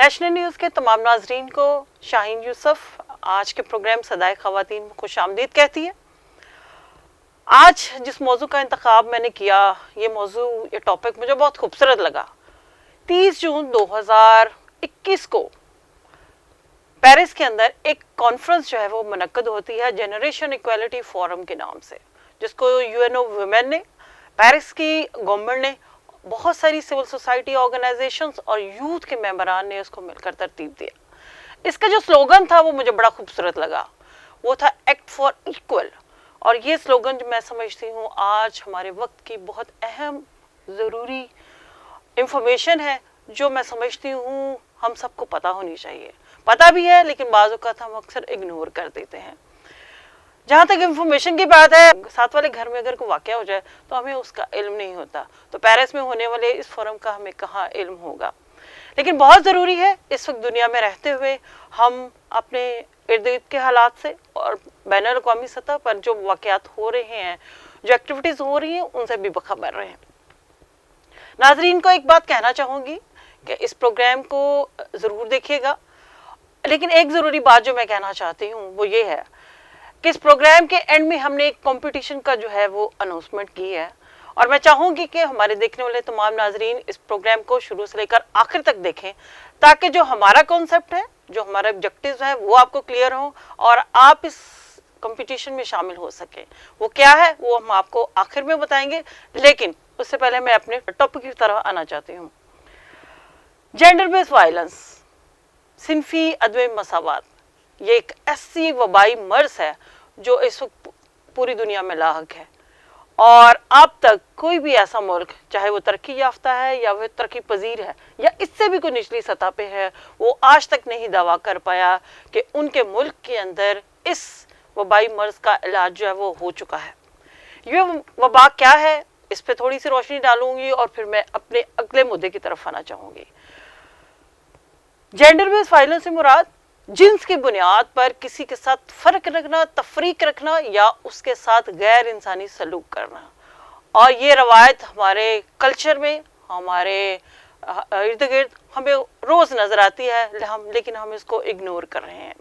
National news کے تمام ناظرین کو شاہین یوسف آج کے پروگرام صدائے خواتین میں خوش آمدید کہتی ہے۔ آج جس موضوع کا انتخاب میں نے کیا، یہ ٹاپک مجھے بہت خوبصورت لگا۔ 30 جون 2021 کو پیرس کے اندر ایک کانفرنس جو ہے وہ منعقد ہوتی ہے جنریشن ایکویلٹی فورم کے نام سے، جس کو UNO ویمن نے، پیرس کی گورنمنٹ نے، بہت ساری سول سوسائٹی آرگنائزیشنز اور یوتھ کے ممبران نے اس کو مل کر ترتیب دیا۔ اس کا جو سلوگن تھا وہ مجھے بڑا خوبصورت لگا، وہ تھا ایکٹ فار ایکول، اور یہ سلوگن جو میں سمجھتی ہوں آج ہمارے وقت کی بہت اہم ضروری انفارمیشن ہے، جو میں سمجھتی ہوں ہم سب کو پتہ ہونی چاہیے۔ پتہ بھی ہے لیکن بعض اوقات ہم اکثر اگنور کر دیتے ہیں۔ جہاں تک انفارمیشن کی بات ہے، ساتھ والے گھر میں اگر کوئی واقعہ ہو جائے تو ہمیں اس کا علم نہیں ہوتا، تو پیرس میں ہونے والے اس فورم کا ہمیں کہاں علم ہوگا۔ لیکن بہت ضروری ہے اس وقت دنیا میں رہتے ہوئے ہم اپنے ارد گرد کے حالات سے اور بین الاقوامی سطح پر جو واقعات ہو رہے ہیں، جو ایکٹیویٹیز ہو رہی ہیں، ان سے بھی باخبر رہیں۔ ناظرین کو ایک بات کہنا چاہوں گی کہ اس پروگرام کو ضرور دیکھیے گا، لیکن ایک ضروری بات جو میں کہنا چاہتی ہوں وہ یہ ہے کہ اس پروگرام کے اینڈ میں ہم نے ایک کمپٹیشن کا جو ہے وہ اناؤنسمنٹ کی ہے، اور میں چاہوں گی کہ ہمارے دیکھنے والے تمام ناظرین اس پروگرام کو شروع سے لے کر آخر تک دیکھیں، تاکہ جو ہمارا کانسیپٹ ہے، جو ہمارا آبجیکٹیوز ہے، وہ آپ کو کلیئر ہوں اور آپ اس کمپٹیشن میں شامل ہو سکیں۔ وہ کیا ہے وہ ہم آپ کو آخر میں بتائیں گے، لیکن اس سے پہلے میں اپنے ٹاپک کی طرف آنا چاہتی ہوں۔ جینڈر بیس وائلنس، صنفی عدم مساوات، یہ ایک ایسی وبائی مرض ہے جو اس وقت پوری دنیا میں لاحق ہے، اور اب تک کوئی بھی ایسا ملک، چاہے وہ ترقی یافتہ ہے یا وہ ترقی پذیر ہے یا اس سے بھی کوئی نچلی سطح پہ ہے، وہ آج تک نہیں دعویٰ کر پایا کہ ان کے ملک کے اندر اس وبائی مرض کا علاج جو ہے وہ ہو چکا ہے۔ یہ وبا کیا ہے، اس پہ تھوڑی سی روشنی ڈالوں گی اور پھر میں اپنے اگلے مدعے کی طرف آنا چاہوں گی۔ جینڈر بیس وائلنس سے مراد جنس کی بنیاد پر کسی کے ساتھ فرق رکھنا، تفریق رکھنا یا اس کے ساتھ غیر انسانی سلوک کرنا، اور یہ روایت ہمارے کلچر میں، ہمارے ارد گرد ہمیں روز نظر آتی ہے، لیکن ہم اس کو اگنور کر رہے ہیں۔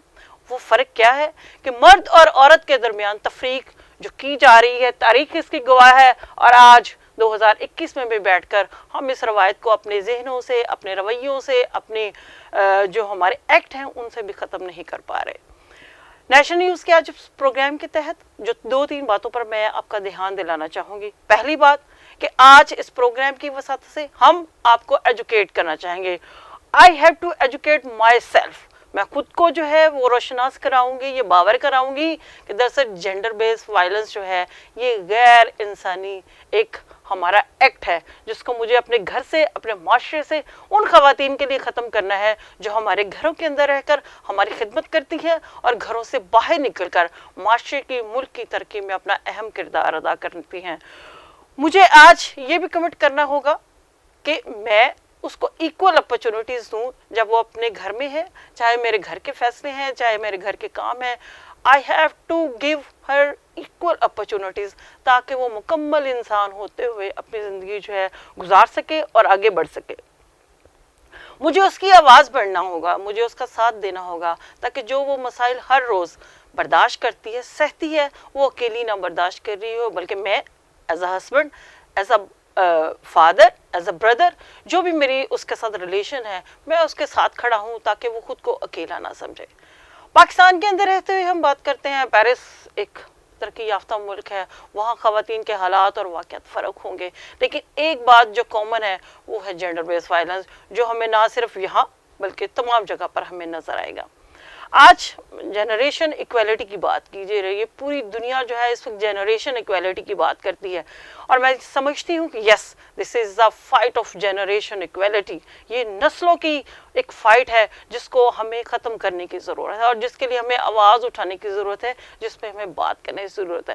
وہ فرق کیا ہے کہ مرد اور عورت کے درمیان تفریق جو کی جا رہی ہے، تاریخ اس کی گواہ ہے، اور آج 2021 میں بھی بیٹھ کر ہم اس روایت کو اپنے ذہنوں سے، اپنے رویوں سے، اپنے جو ہمارے ایکٹ ہیں ان سے بھی ختم نہیں کر پا رہے۔ نیشنل نیوز کے آج پروگرام کے تحت جو 2-3 باتوں پر میں آپ کا دھیان دلانا چاہوں گی۔ پہلی بات کہ آج اس پروگرام کی وسعت سے ہم آپ کو ایجوکیٹ کرنا چاہیں گے۔ I have to educate myself، میں خود کو جو ہے وہ روشناس کراؤں گی، یہ باور کراؤں گی کہ دراصل جینڈر بیس وائلنس جو ہے یہ غیر انسانی ایک ہمارا ایکٹ ہے، جس کو مجھے اپنے گھر سے، اپنے معاشرے سے ان خواتین کے لیے ختم کرنا ہے جو ہمارے گھروں کے اندر رہ کر ہماری خدمت کرتی ہے اور گھروں سے باہر نکل کر معاشرے کی، ملک کی ترقی میں اپنا اہم کردار ادا کرتی ہیں۔ مجھے آج یہ بھی کمٹ کرنا ہوگا کہ میں اس کو ایکول اپرچونٹیز دوں جب وہ اپنے گھر میں ہے، چاہے میرے گھر کے فیصلے ہیں، چاہے میرے گھر کے کام ہیں۔ I have to give her equal opportunities، تاکہ وہ مکمل انسان ہوتے ہوئے اپنی زندگی جو ہے گزار سکے اور آگے بڑھ سکے۔ مجھے اس کی آواز بڑھنا ہوگا، مجھے اس کا ساتھ دینا ہوگا، تاکہ جو وہ مسائل ہر روز برداشت کرتی ہے، سہتی ہے، وہ اکیلی نہ برداشت کر رہی ہو، بلکہ میں as a husband, as a father, as a brother, جو بھی میری اس کے ساتھ ریلیشن ہے، میں اس کے ساتھ کھڑا ہوں تاکہ وہ خود کو اکیلا نہ سمجھے۔ پاکستان کے اندر رہتے ہوئے ہم بات کرتے ہیں، پیرس ایک ترقی یافتہ ملک ہے، وہاں خواتین کے حالات اور واقعات فرق ہوں گے، لیکن ایک بات جو کامن ہے وہ ہے جینڈر بیس وائلنس، جو ہمیں نہ صرف یہاں بلکہ تمام جگہ پر ہمیں نظر آئے گا۔ آج جنریشن ایکویلٹی کی بات کیجیے رہی ہے، پوری دنیا جو ہے اس وقت جنریشن ایکویلٹی کی بات کرتی ہے، اور میں سمجھتی ہوں کہ yes, this is the fight of generation equality, یہ نسلوں کی ایک فائٹ ہے جس کو ہمیں ختم کرنے کی ضرورت ہے اور جس کے لیے ہمیں آواز اٹھانے کی ضرورت ہے، جس پہ ہمیں بات کرنے کی ضرورت ہے۔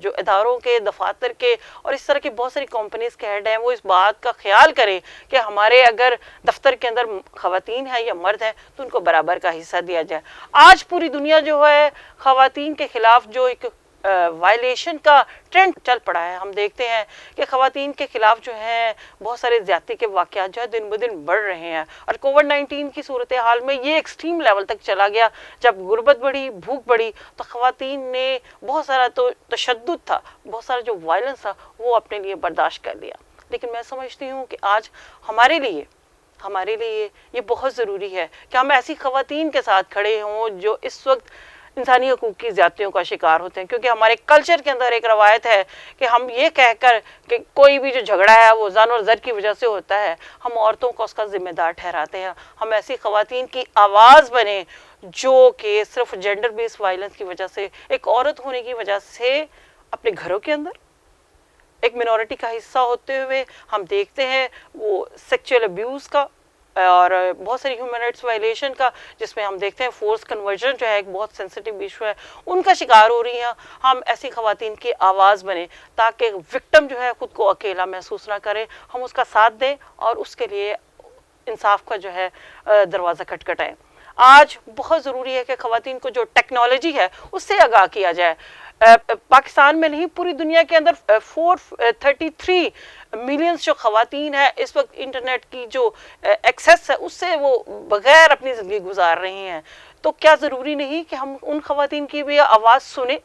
جو اداروں کے دفاتر کے اور اس طرح کی بہت ساری کمپنیز کے ہیڈ ہیں وہ اس بات کا خیال کریں کہ ہمارے اگر دفتر کے اندر خواتین ہیں یا مرد ہیں تو ان کو برابر کا حصہ دیا جائے۔ آج پوری دنیا جو ہے خواتین کے خلاف جو ایک وائلیشن کا ٹرینڈ چل پڑا ہے، ہم دیکھتے ہیں کہ خواتین کے خلاف جو ہیں بہت سارے زیادتی کے واقعات جو ہے دن بدن بڑھ رہے ہیں، اور کووڈ-19 کی صورتحال میں یہ ایکسٹریم لیول تک چلا گیا۔ جب غربت بڑھی، بھوک بڑھی، تو خواتین نے بہت سارا تو تشدد تھا، بہت سارا جو وائلنس تھا وہ اپنے لیے برداشت کر لیا۔ لیکن میں سمجھتی ہوں کہ آج ہمارے لیے یہ بہت ضروری ہے کہ ہم ایسی خواتین کے ساتھ کھڑے ہوں جو اس وقت انسانی حقوق کی زیادتیوں کا شکار ہوتے ہیں، کیونکہ ہمارے کلچر کے اندر ایک روایت ہے کہ ہم یہ کہہ کر کہ کوئی بھی جو جھگڑا ہے وہ زن اور زر کی وجہ سے ہوتا ہے، ہم عورتوں کو اس کا ذمہ دار ٹھہراتے ہیں۔ ہم ایسی خواتین کی آواز بنیں جو کہ صرف جینڈر بیس وائلنس کی وجہ سے، ایک عورت ہونے کی وجہ سے اپنے گھروں کے اندر ایک منورٹی کا حصہ ہوتے ہوئے ہم دیکھتے ہیں وہ سیکچول ابیوز کا اور بہت ساری ہیومن رائٹس وائلیشن کا، جس میں ہم دیکھتے ہیں فورس کنورژن جو ہے ایک بہت سینسٹیو ایشو ہے، ان کا شکار ہو رہی ہیں۔ ہم ایسی خواتین کی آواز بنیں تاکہ وکٹم جو ہے خود کو اکیلا محسوس نہ کرے، ہم اس کا ساتھ دیں اور اس کے لیے انصاف کا جو ہے دروازہ کھٹکھٹائیں۔ آج بہت ضروری ہے کہ خواتین کو جو ٹیکنالوجی ہے اس سے آگاہ کیا جائے۔ پاکستان میں نہیں، پوری دنیا کے اندر 433 ملینز جو خواتین ہیں اس وقت انٹرنیٹ کی جو ایکسیس ہے اس سے وہ بغیر اپنی زندگی گزار رہی ہیں۔ تو کیا ضروری نہیں کہ ہم ان خواتین کی بھی آواز سنیں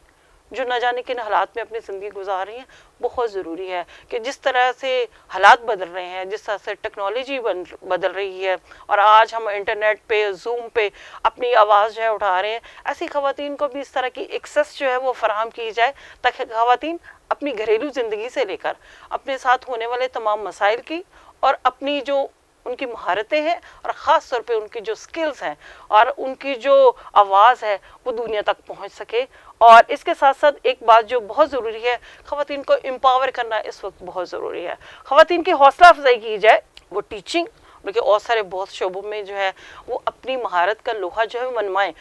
جو نہ جانے کن حالات میں اپنی زندگی گزار رہی ہیں؟ بہت ضروری ہے کہ جس طرح سے حالات بدل رہے ہیں، جس طرح سے ٹیکنالوجی بدل رہی ہے اور آج ہم انٹرنیٹ پہ، زوم پہ اپنی آواز جو ہے اٹھا رہے ہیں، ایسی خواتین کو بھی اس طرح کی ایکسیس جو ہے وہ فراہم کی جائے تاکہ خواتین اپنی گھریلو زندگی سے لے کر اپنے ساتھ ہونے والے تمام مسائل کی اور اپنی جو ان کی مہارتیں ہیں اور خاص طور پہ ان کی جو سکلز ہیں اور ان کی جو آواز ہے وہ دنیا تک پہنچ سکے۔ اور اس کے ساتھ ساتھ ایک بات جو بہت ضروری ہے، خواتین کو امپاور کرنا اس وقت بہت ضروری ہے۔ خواتین کی حوصلہ افزائی کی جائے، وہ ٹیچنگ بلکہ اور سارے بہت شعبوں میں جو ہے وہ اپنی مہارت کا لوہا جو ہے منوائیں۔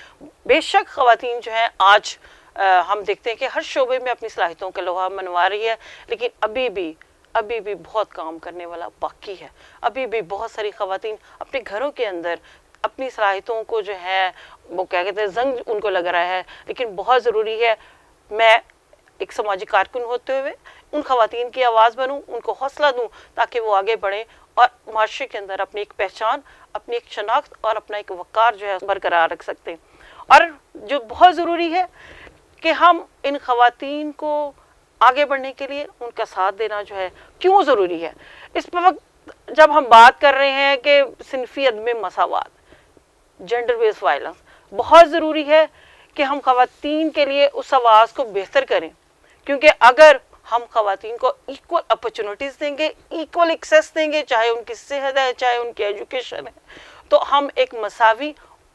بے شک خواتین جو ہیں آج ہم دیکھتے ہیں کہ ہر شعبے میں اپنی صلاحیتوں کا لوہا منوا رہی ہے، لیکن ابھی بھی بہت کام کرنے والا باقی ہے۔ ابھی بھی بہت ساری خواتین اپنے گھروں کے اندر اپنی صلاحیتوں کو جو ہے وہ کیا کہتے ہیں زنگ ان کو لگ رہا ہے، لیکن بہت ضروری ہے میں ایک سماجی کارکن ہوتے ہوئے ان خواتین کی آواز بنوں، ان کو حوصلہ دوں تاکہ وہ آگے بڑھیں اور معاشرے کے اندر اپنی ایک پہچان، اپنی ایک شناخت اور اپنا ایک وقار جو ہے برقرار رکھ سکتے ہیں۔ اور جو بہت ضروری ہے کہ ہم ان خواتین کو آگے بڑھنے کے لیے ان کا ساتھ دینا جو ہے کیوں ضروری ہے۔ اس وقت جب ہم بات کر رہے ہیں کہ صنفی عدم مساوات، جینڈر بیس وائلنس، بہت ضروری ہے کہ ہم خواتین کے لیے اس آواز کو بہتر کریں، کیونکہ اگر ہم خواتین کو ایکول اپرچونٹیز دیں گے، ایکول ایکسیس دیں گے، چاہے ان کی صحت ہے، چاہے ان کی ایجوکیشن ہے، تو ہم ایک مساوی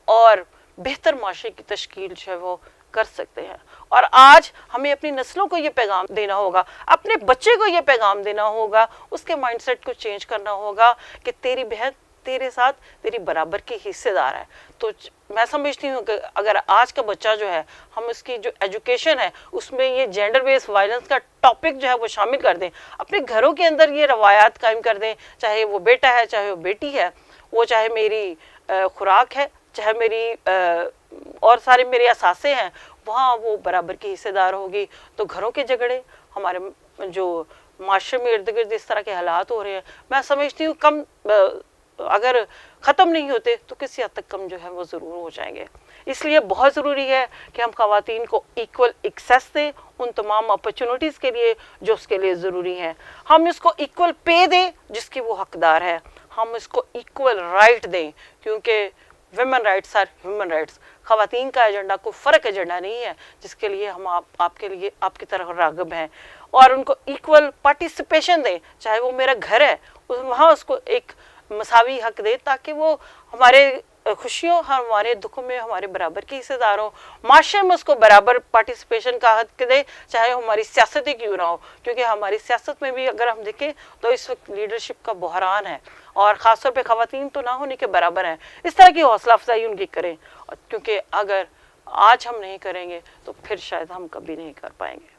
اور بہتر معاشرے کی تشکیل جو ہے وہ کر سکتے ہیں۔ اور آج ہمیں اپنی نسلوں کو یہ پیغام دینا ہوگا، اپنے بچے کو یہ پیغام دینا ہوگا، اس کے مائنڈ سیٹ کو چینج کرنا ہوگا کہ تیری بہن تیرے ساتھ تیری برابر کی حصے دار ہے۔ تو میں سمجھتی ہوں کہ اگر آج کا بچہ جو ہے ہم اس کی جو ایجوکیشن ہے اس میں یہ جینڈر بیس وائلنس کا ٹاپک جو ہے وہ شامل کر دیں، اپنے گھروں کے اندر یہ روایات قائم کر دیں، چاہے وہ بیٹا ہے، چاہے وہ بیٹی ہے، وہ چاہے میری خوراک ہے، چاہے میری اور سارے میرے اثاثے ہیں، وہاں وہ برابر کی حصے دار ہوگی۔ تو گھروں کے جھگڑے، ہمارے جو معاشرے میں ارد گرد اس طرح کے حالات ہو رہے ہیں، میں سمجھتی ہوں کم اگر ختم نہیں ہوتے تو کسی حد تک کم جو ہے وہ ضرور ہو جائیں گے۔ اس لیے بہت ضروری ہے کہ ہم خواتین کو ایکول ایکسیس دیں ان تمام اپرچونٹیز کے لیے جو اس کے لیے ضروری ہیں، ہم اس کو ایکول پے دیں جس کی وہ حقدار ہے، ہم اس کو ایکول رائٹ دیں، کیونکہ women rights are human rights. خواتین کا ایجنڈا کوئی فرق ایجنڈا نہیں ہے جس کے لیے ہم آپ کے لیے آپ کی طرح راغب ہیں، اور ان کو ایکول پارٹیسپیشن دیں، چاہے وہ میرا گھر ہے وہاں اس کو ایک مساوی حق دے تاکہ وہ ہمارے خوشیوں، ہمارے دکھوں میں ہمارے برابر کے حصے دار ہوں، معاشرے میں اس کو برابر پارٹیسپیشن کا حق دے، چاہے ہماری سیاست ہی کیوں نہ ہو، کیونکہ ہماری سیاست میں بھی اگر ہم دیکھیں تو اس وقت لیڈرشپ کا بحران ہے، اور خاص طور پہ خواتین تو نہ ہونے کے برابر ہیں۔ اس طرح کی حوصلہ افزائی ان کی کریں، کیونکہ اگر آج ہم نہیں کریں گے تو پھر شاید ہم کبھی نہیں کر پائیں گے۔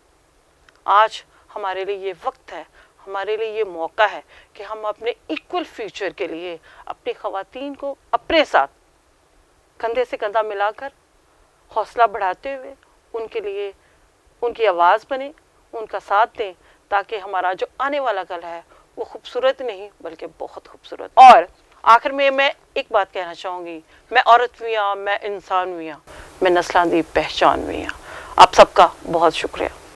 آج ہمارے لیے یہ وقت ہے، ہمارے لیے یہ موقع ہے کہ ہم اپنے ایکول فیوچر کے لیے اپنی خواتین کو اپنے ساتھ کندھے سے کندھا ملا کر حوصلہ بڑھاتے ہوئے ان کے لیے ان کی آواز بنے، ان کا ساتھ دیں، تاکہ ہمارا جو آنے والا کل ہے وہ خوبصورت نہیں بلکہ بہت خوبصورت۔ اور آخر میں ایک بات کہنا چاہوں گی، میں عورت بھی ہوں، میں انسان بھی ہوں، میں نسلاں دی پہچان بھی ہوں۔ آپ سب کا بہت شکریہ۔